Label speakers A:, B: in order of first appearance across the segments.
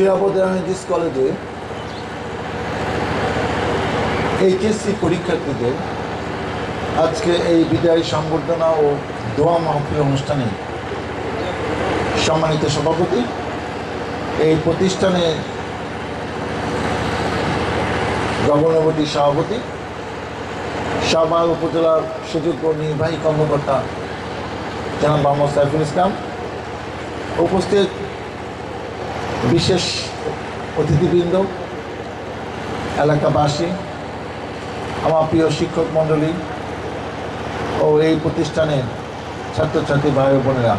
A: শিয়াবত এমএজিস কলেজে এইচএসসি পরীক্ষার্থীদের আজকে এই বিদায় সংবর্ধনা ও দোয়া মাহফিল অনুষ্ঠানে সম্মানিত সভাপতি, এই প্রতিষ্ঠানে গগনবতী সভাপতি, শাহবাগ উপজেলার সুযোগ্য নির্বাহী কর্মকর্তা জনাব মোহাম্মদ সাইফুল ইসলাম, উপস্থিত বিশেষ অতিথিবৃন্দ, এলাকাবাসী, আমার প্রিয় শিক্ষক মণ্ডলী ও এই প্রতিষ্ঠানের ছাত্রছাত্রী ভাই বোনেরা,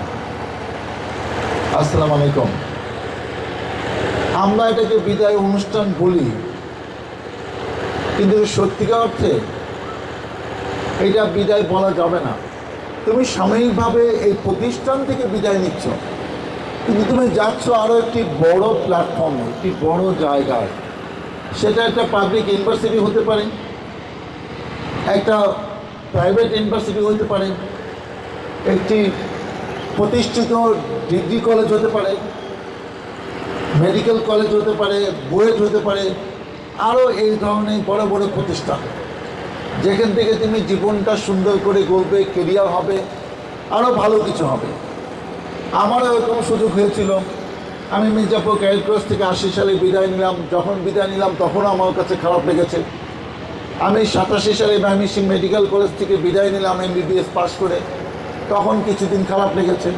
A: আসসালামু আলাইকুম। আমরা এটাকে বিদায় অনুষ্ঠান বলি, কিন্তু সত্যিকার অর্থে এটা বিদায় বলা যাবে না। তুমি সাময়িকভাবে এই প্রতিষ্ঠান থেকে বিদায় নিচ্ছ, কিন্তু তুমি যাচ্ছ আরও একটি বড় প্ল্যাটফর্মে, একটি বড় জায়গায়। সেটা একটা পাবলিক ইউনিভার্সিটি হতে পারে, একটা প্রাইভেট ইউনিভার্সিটি হতে পারে, একটি প্রতিষ্ঠিত ডিগ্রি কলেজ হতে পারে, মেডিকেল কলেজ হতে পারে, বুয়েট হতে পারে, আরও এই ধরনের বড় বড় প্রতিষ্ঠান, যেখান থেকে তুমি জীবনটা সুন্দর করে গড়বে, কেরিয়ার হবে, আরও ভালো কিছু হবে। আমারও এরকম সুযোগ হয়েছিল। আমি মির্জাপুর ক্যাডেট কোর্স থেকে 80 সালে বিদায় নিলাম। যখন বিদায় নিলাম তখনও আমার কাছে খারাপ লেগেছে। আমি 87 সালে ময়মনসিংহ মেডিকেল কলেজ থেকে বিদায় নিলাম এমবিবিএস পাস করে, তখন কিছুদিন খারাপ লেগেছে।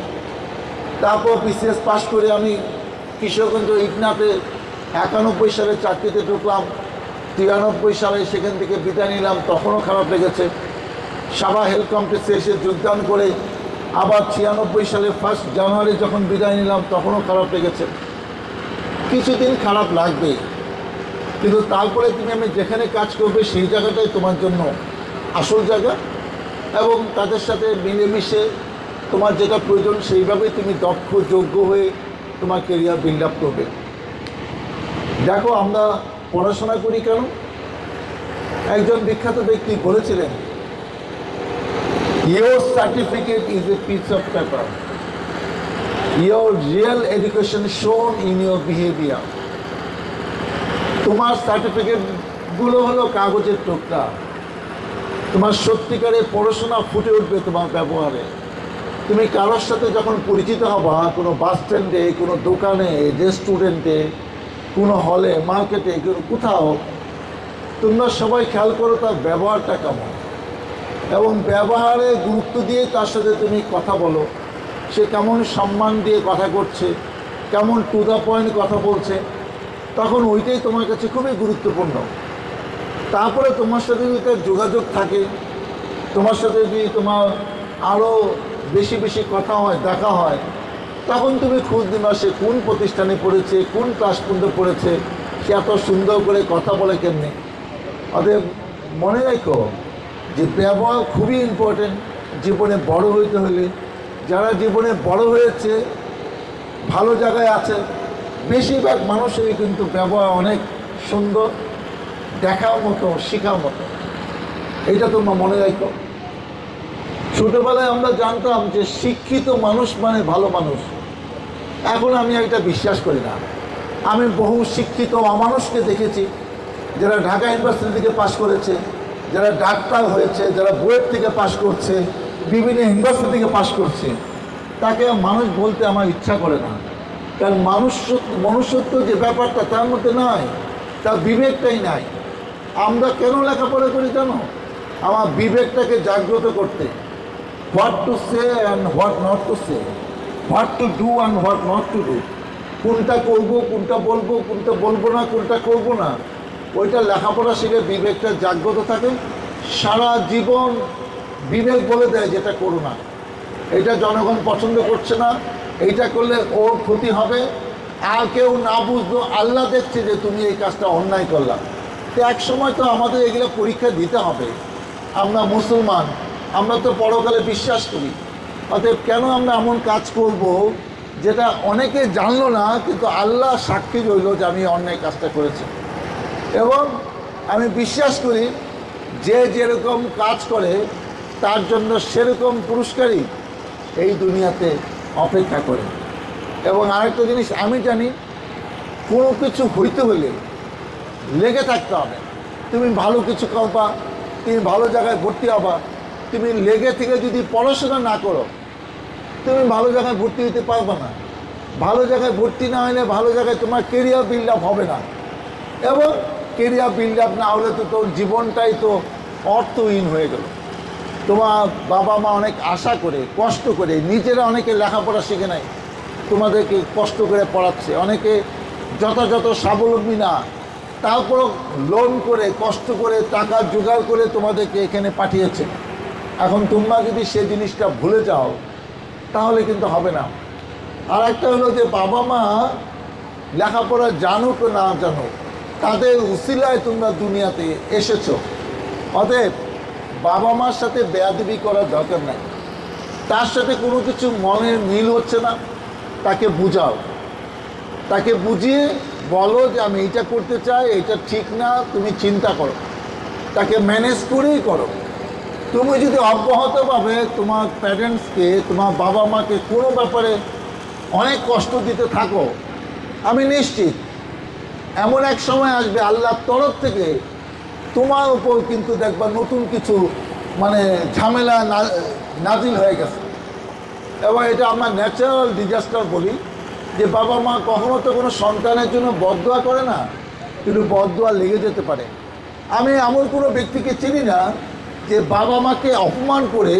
A: তারপর বিসিএস পাস করে আমি কিশোরগঞ্জ ইগনাতে 91 সালে চাকরিতে ঢুকলাম। 93 সালে সেখান থেকে বিদায় নিলাম, তখনও খারাপ লেগেছে। সাবা হেলথ কমপ্লেক্সে এসে যোগদান করে আবার 96 সালে 1 জানুয়ারি যখন বিদায় নিলাম, তখনও খারাপ লেগেছে। কিছুদিন খারাপ লাগবে, কিন্তু তারপরে তুমি আমি যেখানে কাজ করবে সেই জায়গাটাই তোমার জন্য আসল জায়গা, এবং তাদের সাথে মিলেমিশে তোমার যেটা প্রয়োজন সেইভাবেই তুমি দক্ষ যোগ্য হয়ে তোমার কেরিয়ার বিল্ড আপ করবে। দেখো, আমরা পড়াশোনা করি কেন? একজন বিখ্যাত ব্যক্তি বলেছিলেন, your certificate is a piece of paper, your real education shown in your behavior. তোমার সার্টিফিকেটগুলো হলো কাগজের টুকরা, তোমার সত্যিকারের পড়াশোনা ফুটে উঠবে তোমার ব্যবহারে। তুমি কারোর সাথে যখন পরিচিত হবা, কোনো বাস স্ট্যান্ডে, কোনো দোকানে, রেস্টুরেন্টে, কোনো হলে, মার্কেটে, কোথাও, তোমরা সবাই খেয়াল করো তার ব্যবহারটা কেমন, এবং ব্যবহারে গুরুত্ব দিয়ে তার সাথে তুমি কথা বলো। সে কেমন সম্মান দিয়ে কথা করছে, কেমন টু দ্য পয়েন্ট কথা বলছে, তখন ওইটাই তোমার কাছে খুবই গুরুত্বপূর্ণ। তারপরে তোমার সাথে যদি তার যোগাযোগ থাকে, তোমার সাথে যদি তোমার আরও বেশি বেশি কথা হয়, দেখা হয়, তখন তুমি খোঁজ নিবা সে কোন প্রতিষ্ঠানে পড়েছে, কোন ক্লাস পর্যন্ত পড়েছে, সে এত সুন্দর করে কথা বলে কেমনি। অতএব মনে রাখো যে ব্যবহার খুবই ইম্পর্টেন্ট জীবনে বড় হইতে হলে। যারা জীবনে বড় হয়েছে, ভালো জায়গায় আছে, বেশিরভাগ মানুষেরই কিন্তু ব্যবহার অনেক সুন্দর, দেখার মতো, শেখার মতো। এইটা তোমরা মনে রাখো। ছোটোবেলায় আমরা জানতাম যে শিক্ষিত মানুষ মানে ভালো মানুষ। এখন আমি এটা বিশ্বাস করি না। আমি বহু শিক্ষিত অমানুষকে দেখেছি, যারা ঢাকা ইউনিভার্সিটি থেকে পাশ করেছে, যারা ডাক্তার হয়েছে, যারা বুয়েট থেকে পাশ করছে, বিভিন্ন ইউনিভার্সিটি থেকে পাশ করছে, তাকে মানুষ বলতে আমার ইচ্ছা করে না। কারণ মনুষ্যত্ব যে ব্যাপারটা তার মধ্যে নাই, তার বিবেকটাই নাই। আমরা কেন লেখাপড়া করি জানো? আমার বিবেকটাকে জাগ্রত করতে। What to say and what not to say, what to do and what not to do, কোনটা করবো, কোনটা বলবো, কোনটা বলবো না, কোনটা করবো না, ওইটা লেখাপড়া শিখে বিবেকটা জাগ্রত থাকে। সারা জীবন বিবেক বলে দেয় যেটা করো না, এটা জনগণ পছন্দ করছে না, এইটা করলে ওর ক্ষতি হবে। আর কেউ না বুঝলো, আল্লাহ দেখছে যে তুমি এই কাজটা অন্যায় করলাম। তো এক সময় তো আমাদের এগুলো পরীক্ষা দিতে হবে। আমরা মুসলমান, আমরা তো পরকালে বিশ্বাস করি। অতএব কেন আমরা এমন কাজ করব যেটা অনেকে জানলো না, কিন্তু আল্লাহ সাক্ষী রইল যে আমি অন্যায় কাজটা করেছি। এবং আমি বিশ্বাস করি যে যেরকম কাজ করে তার জন্য সেরকম পুরস্কারই এই দুনিয়াতে অপেক্ষা করে। এবং আরেকটা জিনিস আমি জানি, কোনো কিছু হইতে হলে লেগে থাকতে হবে। তুমি ভালো কিছু করবা, তুমি ভালো জায়গায় ভর্তি হবা, তুমি লেগে থেকে যদি পড়াশোনা না করো তুমি ভালো জায়গায় ভর্তি হতে পারবে না। ভালো জায়গায় ভর্তি না হলে ভালো জায়গায় তোমার কেরিয়ার বিল্ড আপ হবে না, এবং কেরিয়ার বিল্ড আপ না হলে তো তোর জীবনটাই তো অর্থহীন হয়ে গেল। তোমার বাবা মা অনেক আশা করে কষ্ট করে, নিজেরা অনেকে লেখাপড়া শিখে নাই, তোমাদেরকে কষ্ট করে পড়াচ্ছে, অনেকে যথাযথ স্বাবলম্বী না, তারপরও লোন করে কষ্ট করে টাকা জোগাড় করে তোমাদেরকে এখানে পাঠিয়েছে। এখন তোমরা যদি সে জিনিসটা ভুলে যাও তাহলে কিন্তু হবে না। আর একটা হলো যে বাবা মা লেখাপড়া জানুক না জানুক, তাদের উসিলায় তোমরা দুনিয়াতে এসেছো। অতএব বাবা মার সাথে বেয়াদবি করার দরকার নাই। তার সাথে কোনো কিছু মনের মিল হচ্ছে না, তাকে বুঝাও, তাকে বুঝিয়ে বলো যে আমি এইটা করতে চাই, এটা ঠিক না, তুমি চিন্তা করো, তাকে ম্যানেজ করেই করো। তুমি যদি অব্যাহতভাবে তোমার প্যারেন্টসকে, তোমার বাবা মাকে কোনো ব্যাপারে অনেক কষ্ট দিতে থাকো, আমি নিশ্চিত এমন এক সময় আসবে আল্লাহর তরফ থেকে তোমার উপর কিন্তু দেখবা নতুন কিছু মানে ঝামেলা নাজিল হয়ে গেছে। এবং এটা আমরা ন্যাচারাল ডিজাস্টার বলি, যে বাবা মা কখনো তো কোনো সন্তানের জন্য বদদোয়া করে না, কিন্তু বদদোয়া লেগে যেতে পারে। আমি এমন কোনো ব্যক্তিকে চিনি না যে বাবা মাকে অপমান করে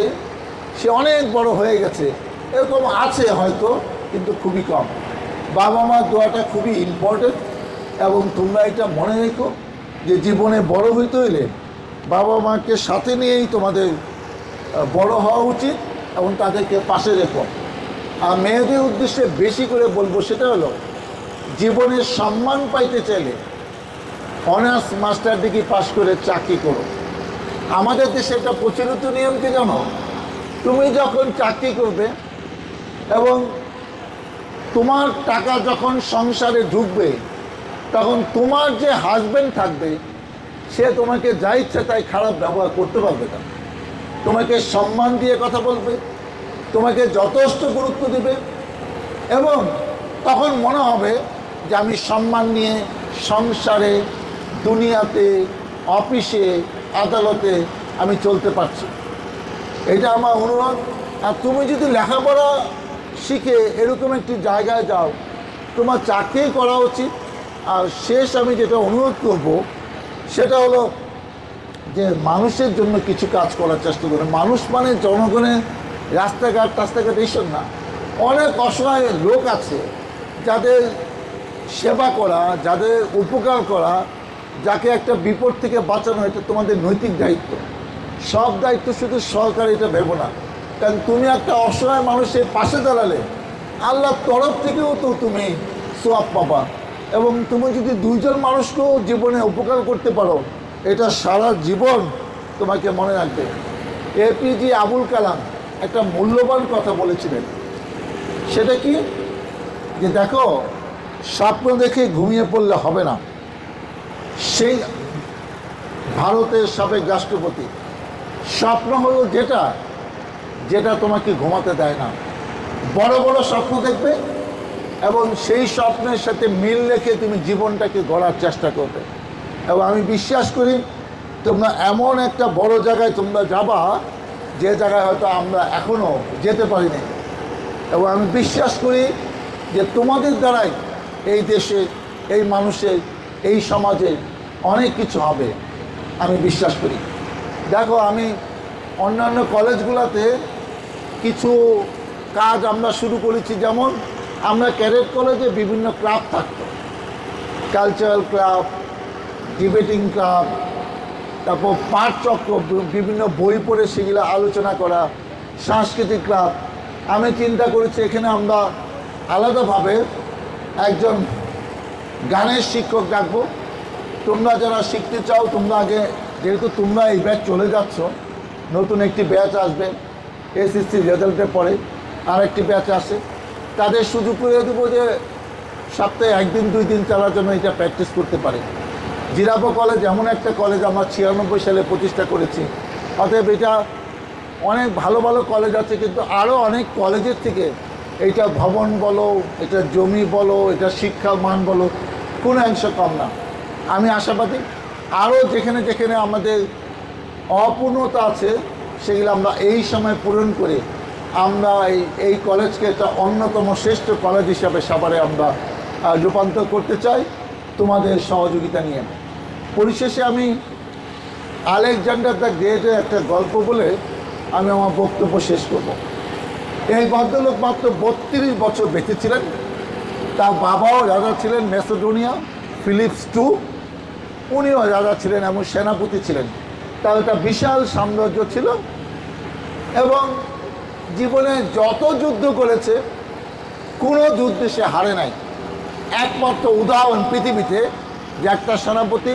A: সে অনেক বড় হয়ে গেছে, এরকম আছে হয়তো, কিন্তু খুবই কম। বাবা মার দোয়াটা খুবই ইম্পর্টেন্ট, এবং তোমরা এটা মনে রেখো যে জীবনে বড় হইতে হইলে বাবা মাকে সাথে নিয়েই তোমাদের বড় হওয়া উচিত, এবং তাদেরকে পাশে রেখো। আর মেয়েদের উদ্দেশ্যে বেশি করে বলবো সেটা হলো, জীবনের সম্মান পাইতে চাইলে অনার্স মাস্টার ডিগ্রি পাশ করে চাকরি করো। আমাদের দেশে একটা প্রচলিত নিয়ম কি জানো? তুমি যখন চাকরি করবে এবং তোমার টাকা যখন সংসারে ঢুকবে, তখন তোমার যে হাজব্যান্ড থাকবে সে তোমাকে যা ইচ্ছা তাই খারাপ ব্যবহার করতে পারবে না। তোমাকে সম্মান দিয়ে কথা বলবে, তোমাকে যথেষ্ট গুরুত্ব দেবে, এবং তখন মনে হবে যে আমি সম্মান নিয়ে সংসারে, দুনিয়াতে, অফিসে, আদালতে আমি চলতে পারছি। এটা আমার অনুরোধ। আর তুমি যদি লেখাপড়া শিখে এরকম একটি জায়গায় যাও, তোমার চাকরি করা উচিত। আর শেষ আমি যেটা অনুরোধ করব সেটা হলো যে মানুষের জন্য কিছু কাজ করার চেষ্টা করে। মানুষ মানে জনগণের রাস্তাঘাট এইসব না। অনেক অসহায় লোক আছে যাদের সেবা করা, যাদের উপকার করা, যাকে একটা বিপদ থেকে বাঁচানো, এটা তোমাদের নৈতিক দায়িত্ব। সব দায়িত্ব শুধু সরকার এটা ভেবো না, কারণ তুমি একটা অসহায় মানুষের পাশে দাঁড়ালে আল্লাহর তরফ থেকেও তো তুমি সোয়াব পাবা। এবং তুমি যদি দুইজন মানুষকেও জীবনে উপকার করতে পারো, এটা সারা জীবন তোমাকে মনে রাখবে। এপিজে আবুল কালাম একটা মূল্যবান কথা বলেছিলেন, সেটা কি, যে দেখো স্বপ্ন দেখে ঘুমিয়ে পড়লে হবে না। সেই ভারতের সাবেক রাষ্ট্রপতি, স্বপ্ন হলো যেটা যেটা তোমাকে ঘুমাতে দেয় না। বড় বড় স্বপ্ন দেখবে এবং সেই স্বপ্নের সাথে মিল রেখে তুমি জীবনটাকে গড়ার চেষ্টা করবে। এবং আমি বিশ্বাস করি তোমরা এমন একটা বড় জায়গায় তোমরা যাবা, যে জায়গায় হয়তো আমরা এখনও যেতে পারিনি। এবং আমি বিশ্বাস করি যে তোমাদের দ্বারাই এই দেশে, এই মানুষের, এই সমাজে অনেক কিছু হবে, আমি বিশ্বাস করি। দেখো, আমি অন্যান্য কলেজগুলোতে কিছু কাজ আমরা শুরু করেছি। যেমন আমরা ক্যাডেট কলেজে বিভিন্ন ক্লাব থাকতো, কালচারাল ক্লাব, ডিবেটিং ক্লাব, তারপর পাঠ চক্র, বিভিন্ন বই পড়ে সেগুলো আলোচনা করা, সাংস্কৃতিক ক্লাব। আমি চিন্তা করেছি এখানে আমরা আলাদাভাবে একজন গানের শিক্ষক রাখবো। তোমরা যারা শিখতে চাও, তোমরা আগে, যেহেতু তোমরা এই ব্যাচ চলে যাচ্ছ, নতুন একটি ব্যাচ আসবে, এসএসসি রেজাল্টের পরে আরেকটি ব্যাচ আসে, তাদের সুযোগ করে দেবো যে সপ্তাহে একদিন 2 দিন চালার জন্য এটা প্র্যাকটিস করতে পারে। জিরাবো কলেজ এমন একটা কলেজ আমরা 96 সালে প্রতিষ্ঠা করেছি। অতএব এটা অনেক ভালো ভালো কলেজ আছে, কিন্তু আরও অনেক কলেজের থেকে এটা ভবন বলো, এটা জমি বলো, এটা শিক্ষার মান বলো, কোনো অংশ কম না। আমি আশাবাদী আরও যেখানে যেখানে আমাদের অপূর্ণতা আছে সেগুলো আমরা এই সময় পূরণ করে আমরা এই কলেজকে একটা অন্যতম শ্রেষ্ঠ কলেজ হিসাবে সাভারে আমরা রূপান্তর করতে চাই তোমাদের সহযোগিতা নিয়ে। পরিশেষে আমি আলেকজান্ডার দ্য গ্রেটের একটা গল্প বলে আমি আমার বক্তব্য শেষ করব। এই ভদ্রলোক মাত্র 32 বছর বেঁচে ছিলেন। তার বাবাও রাজা ছিলেন ম্যাসেডোনিয়া, ফিলিপস টু, উনিও রাজা ছিলেন এবং সেনাপতি ছিলেন। তার একটা বিশাল সাম্রাজ্য ছিল এবং জীবনে যত যুদ্ধ করেছে কোনো যুদ্ধে সে হারে নাই। একমাত্র উদাহরণ পৃথিবীতে যে একটা সেনাপতি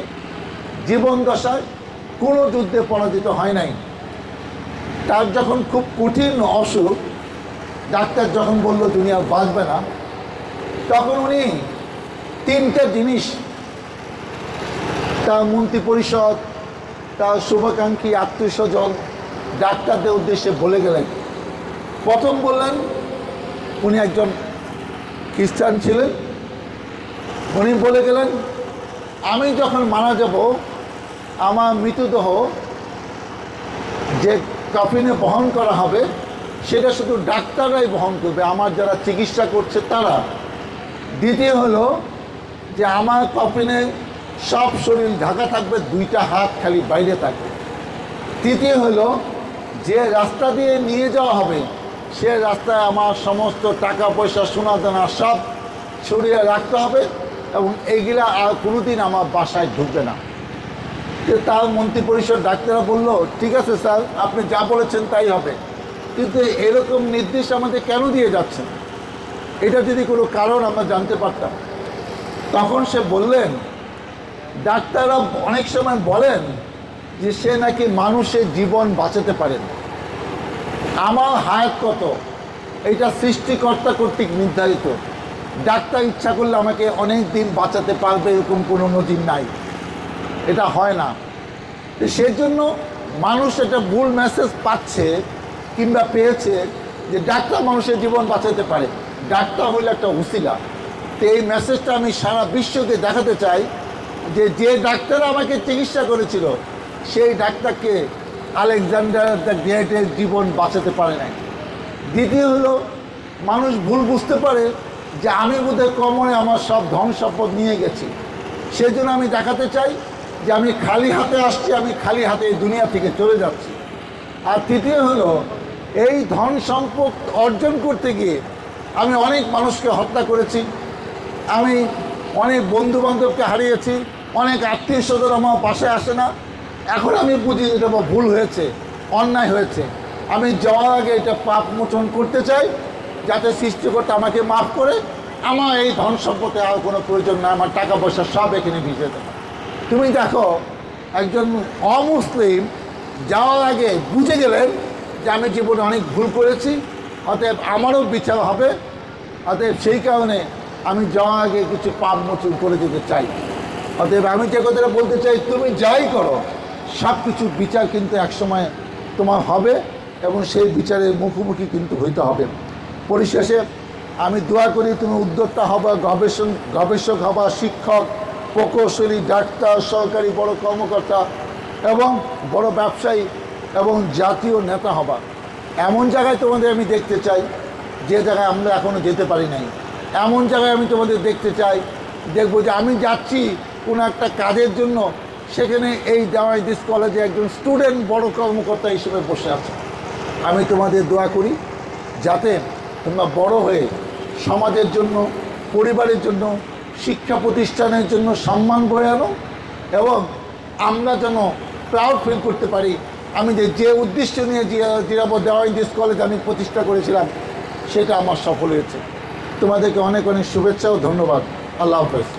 A: জীবন দশায় কোনো যুদ্ধে পরাজিত হয় নাই। তার যখন খুব কঠিন অসুখ, ডাক্তার যখন বলল দুনিয়া বাঁচবে না, তখন উনি 3টে জিনিস তার মন্ত্রী পরিষদ, তার শুভাকাঙ্ক্ষী আত্মীয় স্বজন, ডাক্তারদের উদ্দেশ্যে বলে গেলেন। প্রথম বললেন, উনি একজন খ্রিস্টান ছিলেন, উনি বলে গেলেন আমি যখন মারা যাব আমার মৃতদেহ যে কফিনে বহন করা হবে সেটা শুধু ডাক্তাররাই বহন করবে, আমার যারা চিকিৎসা করছে তারা। দ্বিতীয় হলো যে আমার কফিনে সব শরীর ঢাকা থাকবে, 2টা হাত খালি বাইরে থাকবে। তৃতীয় হলো যে রাস্তা দিয়ে নিয়ে যাওয়া হবে সে রাস্তায় আমার সমস্ত টাকা পয়সা সোনা দানা সব ছড়িয়ে রাখতে হবে এবং এইগুলা আর কোনোদিন আমার বাসায় ঢুকবে না। যে তার মন্ত্রী পরিষদ ডাক্তাররা বলল, ঠিক আছে স্যার, আপনি যা বলেছেন তাই হবে, কিন্তু এরকম নির্দেশ আমাদের কেন দিয়ে যাচ্ছেন? এটা যদি কোনো কারণ আমরা জানতে পারতাম। তখন সে বললেন, ডাক্তাররা অনেক সময় বলেন যে সে নাকি মানুষের জীবন বাঁচাতে পারেন। আমার হায়াত কত এটা সৃষ্টিকর্তা কর্তৃক নির্ধারিত। ডাক্তার ইচ্ছা করলে আমাকে অনেক দিন বাঁচাতে পারবে এরকম কোনো নজির নাই, এটা হয় না। সেজন্য মানুষ একটা ভুল মেসেজ পাচ্ছে কিংবা পেয়েছে যে ডাক্তার মানুষের জীবন বাঁচাতে পারে, ডাক্তার হইলে একটা উসিলা। তো এই মেসেজটা আমি সারা বিশ্বকে দেখাতে চাই যে যে ডাক্তার আমাকে চিকিৎসা করেছিল সেই ডাক্তারকে আলেকজান্ডার দ্য গ্রেটের জীবন বাঁচাতে পারে নাই। দ্বিতীয় হলো মানুষ ভুল বুঝতে পারে যে আমি বোধহয় কমনে আমার সব ধন সম্পদ নিয়ে গেছি, সেজন্য আমি দেখাতে চাই যে আমি খালি হাতে আসছি, আমি খালি হাতে এই দুনিয়া থেকে চলে যাচ্ছি। আর তৃতীয় হলো এই ধন সম্পদ অর্জন করতে গিয়ে আমি অনেক মানুষকে হত্যা করেছি, আমি অনেক বন্ধু বান্ধবকে হারিয়েছি, অনেক আত্মীয় স্বজন আমার পাশে আসে না। এখন আমি বুঝি এটা ভুল হয়েছে, অন্যায় হয়েছে। আমি যাওয়ার আগে এটা পাপ মোচন করতে চাই যাতে সৃষ্টিকর্তা আমাকে মাফ করে আমার এই ধন সম্পদে আর কোনো প্রয়োজন না, আমার টাকা পয়সা সব এখানে ভিজে দেবে। তুমি দেখো একজন অমুসলিম যাওয়ার আগে বুঝে গেলেন যে আমি জীবনে অনেক ভুল করেছি, অতএব আমারও বিচার হবে, অতএব সেই কারণে আমি যাওয়ার আগে কিছু পাপ মোচন করে যেতে চাই। অতএব আমি যে কথাটা বলতে চাই, তুমি যাই করো সব কিছু বিচার কিন্তু একসময় তোমার হবে এবং সেই বিচারের মুখোমুখি কিন্তু হইতে হবে। পরিশেষে আমি দোয়া করি তুমি উদ্যোক্তা হবা, গবেষক হবা, শিক্ষক, প্রকৌশলী, ডাক্তার, সরকারি বড় কর্মকর্তা এবং বড় ব্যবসায়ী এবং জাতীয় নেতা হবা। এমন জায়গায় তোমাদের আমি দেখতে চাই যে জায়গায় আমরা এখনও যেতে পারি নাই। এমন জায়গায় আমি তোমাদের দেখতে চাই, দেখবো যে আমি যাচ্ছি কোনো একটা কাজের জন্য, সেখানে এই জামাইদিস কলেজে একজন স্টুডেন্ট বড় কর্মকর্তা হিসেবে বসে আছে। আমি তোমাদের দোয়া করি যাতে তোমরা বড় হয়ে সমাজের জন্য, পরিবারের জন্য, শিক্ষা প্রতিষ্ঠানের জন্য সম্মান বয়ে আনো এবং আমরা যেন প্রাউড ফিল করতে পারি আমি যে উদ্দেশ্য নিয়ে জিরাবো জামাইদিস কলেজ আমি প্রতিষ্ঠা করেছিলাম সেটা আমার সফল হয়েছে। তোমাদেরকে অনেক অনেক শুভেচ্ছা ও ধন্যবাদ। আল্লাহ হাফেজ।